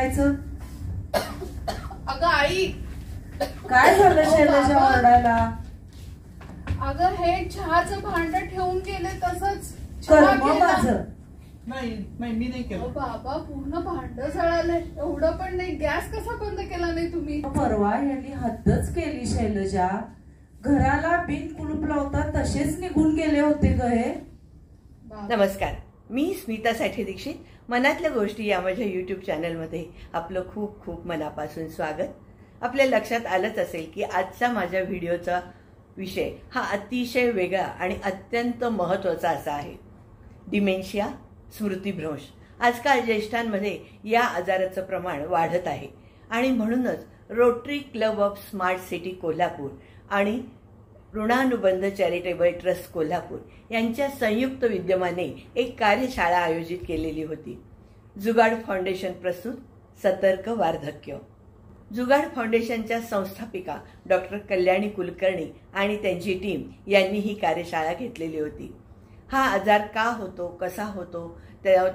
म्हणायचं? अगं आई, काय झालं शैलजा ओरडायला? अगं हे चहाचं भांड ठेवून गेले तसंच. कर्म माझं. नाही मी नाही केलं. बाबा पूर्ण भांड जळालंय. एवढं पण नाही. गॅस कसा बंद केला नाही तुम्ही? परवा यांनी हद्दच केली शैलजा. घराला बिन कुलूप लावता तसेच निघून गेले होते ग हे. नमस्कार, मी स्मिता साठी दीक्षित. मनातल्या गोष्टी या माझ्या यूट्यूब चॅनलमध्ये आपलं खूप खूप मनापासून स्वागत. आपल्या लक्षात आलंच असेल की आजचा माझ्या व्हिडिओचा विषय हा अतिशय वेगळा आणि अत्यंत महत्त्वाचा असा आहे. डिमेन्शिया, स्मृतिभ्रंश. आजकाल ज्येष्ठांमध्ये या आजाराचं प्रमाण वाढत आहे आणि म्हणूनच rotary club of smart city Kolhapur आणि ऋणानुबंध चॅरिटेबल ट्रस्ट कोल्हापूर यांच्या संयुक्त विद्यमाने एक कार्यशाळा आयोजित केलेली होती. जुगाड फाउंडेशन प्रस्तुत सतर्क वार्धक्य. जुगाड फाउंडेशनच्या संस्थापिका डॉक्टर कल्याणी कुलकर्णी आणि त्यांची टीम यांनी ही कार्यशाळा घेतलेली होती. हा आजार का होतो, कसा होतो,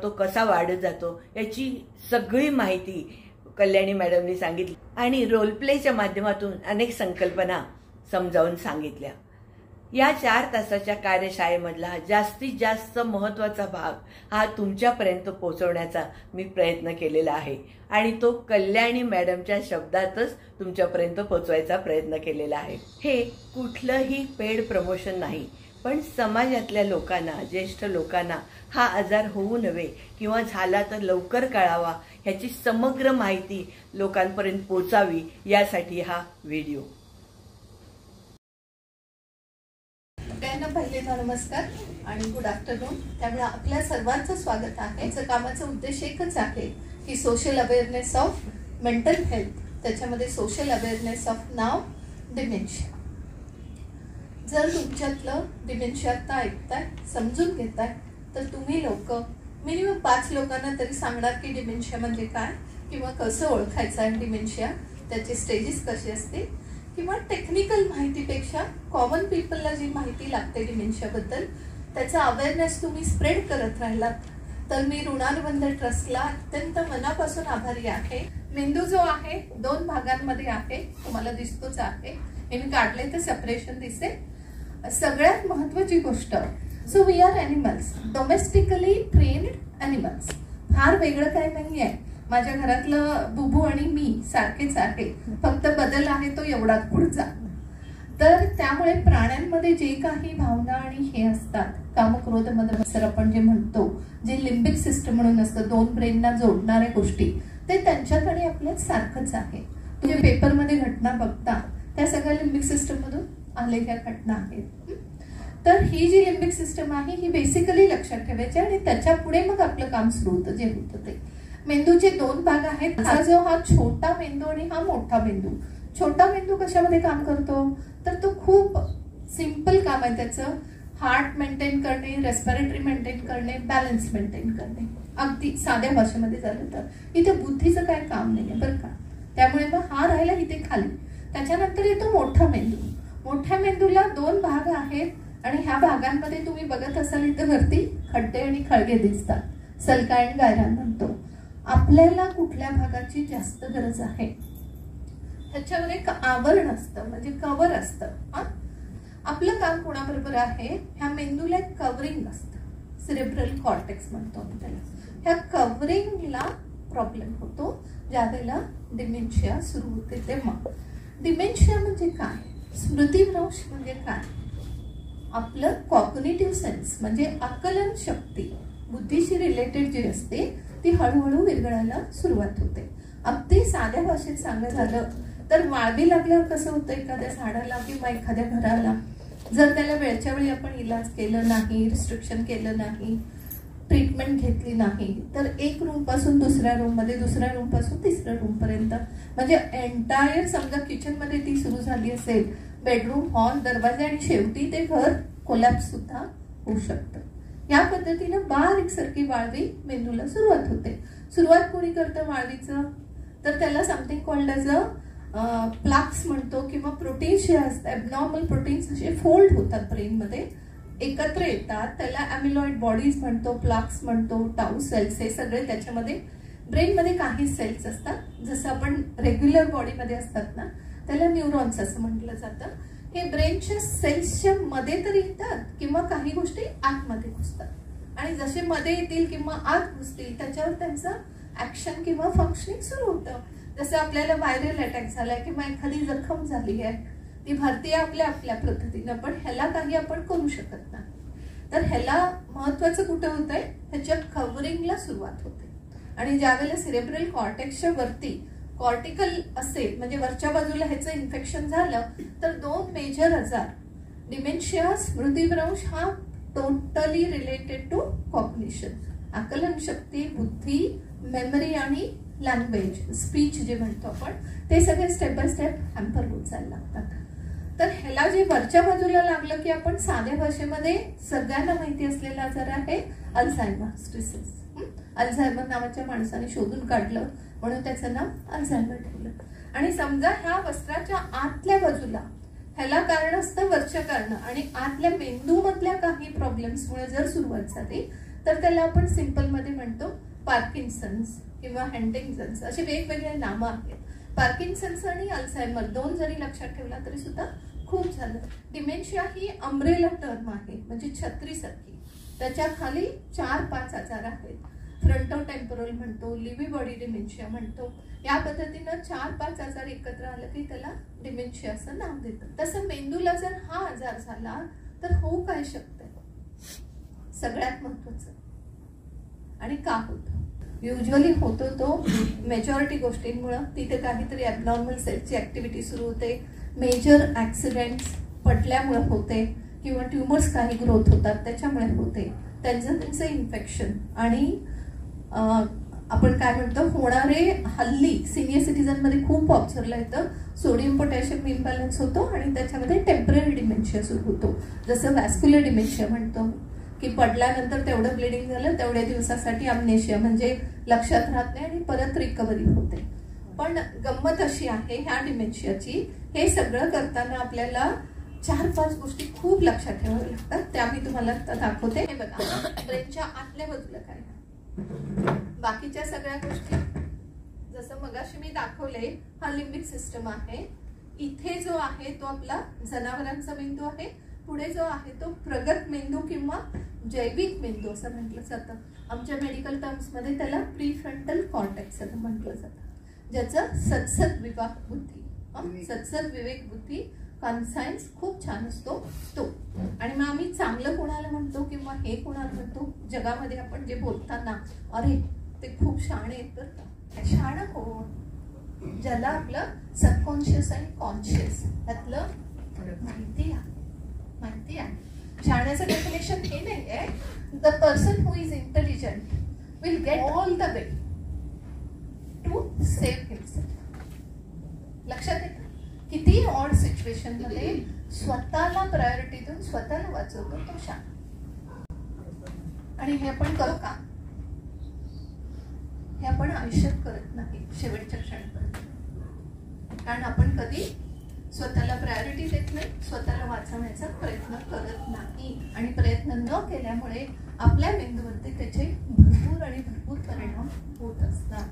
तो कसा वाढत जातो याची सगळी माहिती कल्याणी मॅडमनी सांगितली आणि रोलप्लेच्या माध्यमातून अनेक संकल्पना समजावून सांगितल्या. या 4 तासाच्या कार्यशाळेमधला जास्तीत जास्त महत्त्वाचा भाग हा तुमच्यापर्यंत पोहोचवण्याचा मी प्रयत्न केलेला आहे आणि तो कल्याणी मॅडमच्या शब्दातच तुमच्यापर्यंत पोहोचवायचा प्रयत्न केलेला आहे. हे कुठलंही पेड प्रमोशन नाही, पण समाजातल्या लोकांना, ज्येष्ठ लोकांना हा आजार होऊ नये किंवा झाला तर लवकर कळावा ह्याची समग्र माहिती लोकांपर्यंत पोहोचावी यासाठी हा व्हिडिओ. पहिल्यांदा नमस्कार आणि गुड आफ्टरनून. त्यामुळे आपल्या सर्वांचं स्वागत आहे. याचं कामाचा उद्देश एकच आहे की social awareness of mental health, त्याच्यामध्ये सोशल अवेअरनेस ऑफ नाव डिमेन्शिया. जर तुमच्यातलं डिमेन्शिया आता ऐकताय, समजून घेताय, तर तुम्ही लोक मिनिमम 5 लोकांना तरी सांगणार की डिमेन्शिया म्हणजे काय किंवा कसं ओळखायचं आहे डिमेन्शिया, त्याचे स्टेजेस कसे असते, किंवा टेक्निकल माहितीपेक्षा कॉमन पीपलला जी माहिती लागते डिमेन्शियाबद्दल त्याचा अवेअरनेस तुम्ही स्प्रेड करत राहिलात तर मी ऋणानुबंध ट्रस्टला अत्यंत मनापासून आभारी आहे. मेंदू जो आहे 2 भागांमध्ये आहे, तुम्हाला दिसतोच आहे. हे मी काढले तर सेपरेशन दिसेल. सगळ्यात महत्त्वाची गोष्ट, so we are animals, domestically trained animals. फार वेगळं काही नाही आहे. माझ्या घरातलं बुबू आणि मी सारखेच आहे, फक्त बदल आहे तो एवढा पुढचा. तर त्यामुळे प्राण्यांमध्ये जे काही भावना आणि हे असतात, कामक्रोध मदमत्सर आपण जे म्हणतो, जे लिंबिक सिस्टम म्हणून असतं, 2 ब्रेनना जोडणाऱ्या गोष्टी, ते त्यांच्यात आणि आपल्यात सारखंच आहे. तुम्ही पेपरमध्ये घटना बघता त्या सगळ्या लिंबिक सिस्टम मधून आलेल्या घटना आहेत. तर ही जी लिंबिक सिस्टम आहे ही बेसिकली लक्षात ठेवायची आणि त्याच्या पुढे मग आपलं काम सुरू होतं जे होतं ते. मेंदूचे 2 भाग आहेत. हा छोटा मेंदू आणि हा मोठा मेंदू. छोटा मेंदू कशामध्ये काम करतो तर तो खूप सिंपल काम आहे त्याचं. हार्ट मेंटेन करणे, रेस्पिरेटरी मेंटेन करणे, बॅलन्स मेंटेन करणे, अगदी साध्या भाषेमध्ये झालं तर. इथे बुद्धीचं काय काम नाहीये बरं का. त्यामुळे मग हा राहिला इथे खाली. त्याच्यानंतर येतो मोठा मेंदू. मोठ्या मेंदूला 2 भाग आहेत आणि ह्या भागांमध्ये तुम्ही बघत असाल इथे वरती खड्डे आणि खळगे दिसतात, सलका आणि गायरान म्हणतो. आपल्याला कुठल्या भागाची जास्त गरज आहे त्याच्यावर एक आवरण असतं, म्हणजे कव्हर असतं. आपलं काम कोणाबरोबर आहे, ह्या मेंदूला एक कव्हरिंग असतं, सेरेब्रल कॉर्टेक्स म्हणतो आपण त्याला. ह्या कव्हरिंगला प्रॉब्लेम होतो ज्या वेळेला डिमेन्शिया सुरू होते तेव्हा. डिमेन्शिया म्हणजे काय, स्मृतिभ्रंश म्हणजे काय, आपलं कॉग्निटिव्ह सेन्स म्हणजे आकलन शक्ती, बुद्धीशी रिलेटेड जी असते ती हळूहळू विरघळायला सुरुवात होते. अगदी साध्या भाषेत सांगायचं झालं तर वाळवी लागल्यावर कसं होतं एखाद्या झाडाला किंवा एखाद्या घराला, जर त्याला वेळच्या वेळी आपण इलाज केलं नाही, रिस्ट्रिक्शन केलं नाही, ट्रीटमेंट घेतली नाही तर एक रूम पासून दुसऱ्या रूम मध्ये, दुसऱ्या रूम पासून तिसऱ्या रूम पर्यंत, म्हणजे एंटायर समजा किचन मध्ये ती सुरू झाली असेल, बेडरूम, हॉल, दरवाजे आणि शेवटी ते घर कोलॅप्स सुद्धा होऊ शकतं. या पद्धतीनं बारीक सारखी वाळवी मेंदूला सुरुवात होते. सुरुवात कोणी करतं वाळवीचं तर त्याला समथिंग कॉल्ड एज प्लाक्स म्हणतो, किंवा प्रोटीन्स जे असतात, ॲबनॉर्मल प्रोटीन्स असे फोल्ड होतात ब्रेनमध्ये, एकत्र येतात, त्याला ॲमिलॉइड बॉडीज म्हणतो, प्लाक्स म्हणतो, टाऊ सेल्स, हे सगळे त्याच्यामध्ये ब्रेनमध्ये काही सेल्स असतात, जसं आपण रेग्युलर बॉडीमध्ये असतात ना, त्याला न्यूरॉन्स असं म्हटलं जातं. हे ब्रेनच्या सेल्सच्या मध्ये तरी येतात किंवा काही गोष्टी आतमध्ये घुसतात, आणि जसे मध्ये येतील किंवा आत घुसतील त्याच्यावर त्यांचं ऍक्शन किंवा फंक्शनिंग सुरू होतं. जसं आपल्याला व्हायरल अटॅक झालाय किंवा एखादी जखम झाली आहे, ती भारतीय आपल्या पद्धतीनं, पण ह्याला काही आपण करू शकत नाही. तर ह्याला महत्वाचं कुठं होतंय, ह्याच्या कव्हरिंगला सुरुवात होते. आणि ज्यावेळेला सेरेब्रल कॉर्टेक्सच्या वरती कॉर्टिकल असेल, म्हणजे वरच्या बाजूला ह्याचं इन्फेक्शन झालं, तर 2 मेजर आजार, डिमेन्शिया, स्मृतिभ्रंश, हा टोटली रिलेटेड टू कॉग्निशन, आकलन शक्ती, बुद्धी, मेमरी आणि लँग्वेज, स्पीच जे म्हणतो आपण, ते सगळे स्टेप बाय स्टेप हॅम्पर होत जायला लागतात. तर ह्याला जे वरच्या बाजूला लागलं की आपण साध्या भाषेमध्ये सगळ्यांना माहिती असलेला आजार आहे अल्झायमर्स डिसीज. अल्झायमर नावाच्या माणसाने शोधून काढलं म्हणून त्याचं नाव अल्झायमर ठेवलं. आणि समजा ह्या वस्त्राच्या आतल्या बाजूला ह्याला कारण असतं वरच्या कारण, आणि आतल्या मेंदूमधल्या काही प्रॉब्लेम्समुळे जर सुरुवात झाली तर त्याला आपण सिंपल मध्ये म्हणतो पार्किन्सन्स किंवा हंटिंग्टन्स, असे वेगवेगळे नामं आहेत. पार्किन्सन्स आणि अल्झायमर 2 जरी लक्षात ठेवला तरी सुद्धा खूप झालं. डिमेन्शिया ही अम्ब्रेला टर्म आहे, म्हणजे छत्रीसारखी. त्याच्या खाली 4-5 आजार आहेत. फ्रंटोटेम्पोरल म्हणतो, लिव्ही बॉडी डिमेन्शिया म्हणतो. या पद्धतीनं 4-5 आजार एकत्र आलं की त्याला डिमेन्शिया असं नाव देतं. तसं मेंदूला जर हा आजार झाला तर होऊ काय शकतं, सगळ्यात महत्वाचं, आणि का होतं. युजली होतो तो मेजॉरिटी गोष्टींमुळं, तिथे काहीतरी ॲबनॉर्मल सेलची ऍक्टिव्हिटी सुरू होते, मेजर ऍक्सिडेंट्स पडल्यामुळे होते, किंवा ट्युमर्स काही ग्रोथ होतात त्याच्यामुळे होते, त्यांचं इन्फेक्शन, आणि आपण काय म्हणतो होणारे हल्ली सिनियर सिटीजन मध्ये खूप ऑब्झर्वला येतं, सोडियम पोटॅशियम इम्बॅलन्स होतो आणि त्याच्यामध्ये टेम्पररी डिमेन्शिया सुरू होतो. जसं वॅस्क्युलर डिमेन्शिया म्हणतो की पडल्यानंतर तेवढं ब्लिडिंग झालं तेवढ्या दिवसासाठी अमनेशिया, म्हणजे लक्षात राहत नाही आणि परत रिकव्हरी होते. पण गंमत अशी आहे ह्या डिमेन्शियाची, हे सगळं करताना आपल्याला 4-5 गोष्टी खूप लक्षात ठेवाव्या लागतात. त्या मी तुम्हाला दाखवते. हे बघा, ब्रेनच्या आतल्या बाजूला काय, बाकीच्या सगळ्या गोष्टी जसं मगाशी मी दाखवले, हा लिम्बिक सिस्टम आहे. इथे जो आहे तो आपला जनावरांचा मेंदू आहे. पुढे जो आहे तो प्रगत मेंदू किंवा जैविक मेंदू असं म्हटलं जातं. आमच्या मेडिकल टर्म्स मध्ये त्याला प्रीफ्रंटल कॉर्टेक्स असं म्हटलं जातं, ज्याचं सद्सद विवेक बुद्धी, सद्सद विवेक बुद्धी कॉन्सायन्स खूप छान असतो तो. आणि मग आम्ही चांगलं कोणाला म्हणतो किंवा हे कोणाला म्हणतो, जगामध्ये आपण जे बोलताना अरे ते खूप शहाणे आहेत, तर शहाणं कोण, ज्याला आपलं सबकॉन्शियस आणि कॉन्शियस त्यातलं माहिती आहे. शहाण्याचं डेफिनेशन हे नाही आहे, the person who is intelligent will get all the way to save himself. लक्षात येतं, किती ऑड सिच्युएशन मध्ये स्वतःला प्रायोरिटी देऊन स्वतःला वाचवतो तो शहाणा. आणि हे आपण करू का, हे आपण आयुष्यात करत नाही, शेवटच्या क्षणापर्यंत. कारण आपण कधी स्वतःला प्रायोरिटी देत नाही, स्वतःला वाचवण्याचा प्रयत्न करत नाही, आणि प्रयत्न न केल्यामुळे आपल्या मेंदूवरती त्याचे भरपूर परिणाम होत असतात.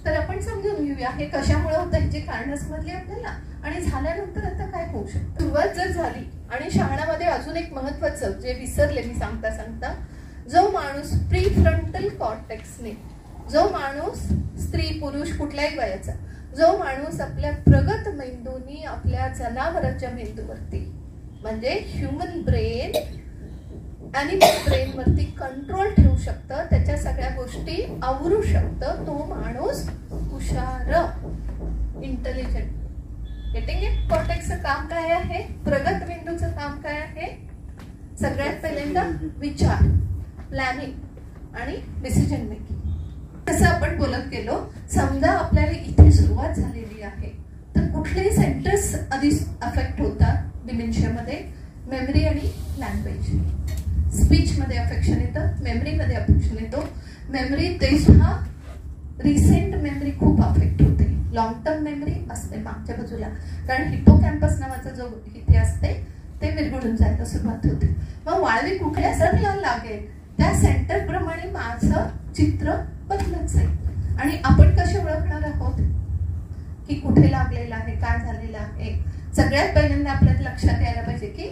तर आपण समजून घेऊया हे कशामुळे होतं, ह्याची कारण समजली आपल्याला, आणि झाल्यानंतर आता काय होऊ शकतं. सुरुवात जर झाली, आणि शहाणामध्ये अजून एक महत्वाचं जे विसरले मी सांगता, जो माणूस प्रीफ्रंटल कॉर्टेक्सने, जो माणूस स्त्री पुरुष कुठल्याही वयाचा, जो माणूस आपल्या प्रगत मेंदूनी आपल्या जनावरांच्या मेंदूवरती, म्हणजे ह्युमन ब्रेन ॲनिमल ब्रेन वरती कंट्रोल ठेवू शकतं, त्याच्या सगळ्या गोष्टी आवरू शकतं, तो माणूस हुशार, इंटेलिजंट. Getting it? कॉर्टेक्सचं काम काय आहे, प्रगत मेंदूचं काम काय आहे, सगळ्यात पहिल्यांदा विचार, प्लॅनिंग आणि डिसिजन मेकिंग. तसं आपण बोलत गेलो, समजा आपल्याला इथे सुरुवात झालेली आहे तर कुठलेही सेंटर्स आधी अफेक्ट होतात डिमेन्शियामध्ये, मेमरी आणि लँग्वेज. स्पीच मध्ये अफेक्शन येतं, मेमरी मध्ये अफेक्शन येतो. मेमरी ते सुद्धा रिसेंट मेमरी खूप अफेक्ट होते, लॉंग टर्म मेमरी असते मागच्या बाजूला, कारण हिपोकॅम्पस नावाचा जो इथे असते ते विरघळून जायला सुरुवात होते. मग वाळवी कुठल्या सरला लागेल त्या सेंटर प्रमाणे माझं चित्र बदलत जाईल. आणि आपण कसे ओळखणार आहोत की कुठे लागलेलं आहे, काय झालेलं आहे? सगळ्यात पहिल्यांदा आपल्याला लक्षात यायला पाहिजे की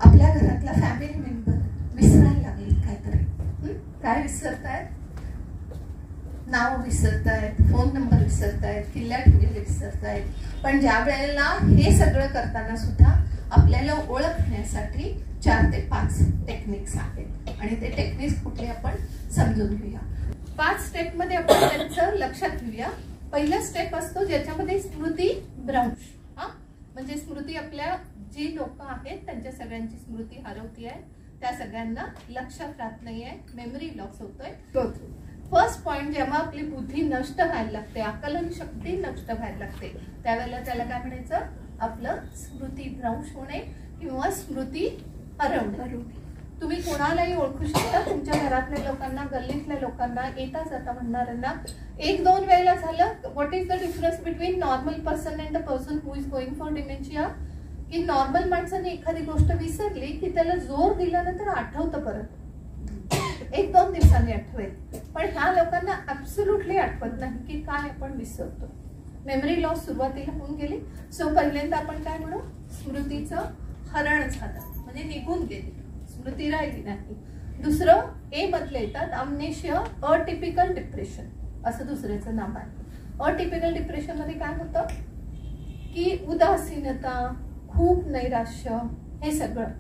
आपल्या घरातला फॅमिली मेंबर विसरायला लागले काहीतरी. काय विसरतायत? नाव विसरतायत, फोन नंबर विसरतायत, किल्ल्या ठेवलेले विसरतायत. पण ज्या वेळेला हे सगळं करताना सुद्धा आपल्याला ओळखण्यासाठी 4 ते 5 टेक्निक्स आहेत आणि ते टेक्निक्स कुठले आपण समजून घेऊया. 5 स्टेप मध्ये आपण त्यांचं लक्षात घेऊया. पहिला स्टेप असतो ज्याच्यामध्ये स्मृती भ्रंश. म्हणजे स्मृती, आपल्या जी लोक आहेत त्यांच्या सगळ्यांची स्मृती हरवती आहे, त्या सगळ्यांना लक्षात राहत नाहीये, मेमरी लॉस होतोय. फर्स्ट पॉइंट, जेव्हा आपली बुद्धी नष्ट व्हायला लागते, आकलन शक्ती नष्ट व्हायला लागते, त्यावेळेला त्याला काय म्हणायचं? आपलं स्मृती भ्रंश होणे किंवा स्मृती हरवणे. तुम्ही कोणालाही ओळखू शकता, तुमच्या घरातल्या लोकांना, गल्लीतल्या लोकांना, येता जाता म्हणणाऱ्यांना. 1-2 वेळेला झालं. What is the difference between normal person and the person who is going for dementia? की नॉर्मल माणसाने एखादी गोष्ट विसरली की त्याला जोर दिल्यानंतर आठवतं परत, 1-2 दिवसांनी आठवेल. पण ह्या लोकांना ऍब्सोल्युटली आठवत नाही की काय आपण विसरतो. मेमरी लॉस सुरुवातीला होऊन गेली. सो पहिल्यांदा आपण काय म्हणू? स्मृतीचं हरण झालं, म्हणजे निघून गेली, स्मृती राहिली नाही. दुसरं, ए मधले येतात अमनेशिया, अटिपिकल डिप्रेशन असं दुसऱ्याचं नाव आहे. अटिपिकल डिप्रेशन मध्ये काय होतं की उदासीनता, खूप नैराश्य, हे सगळं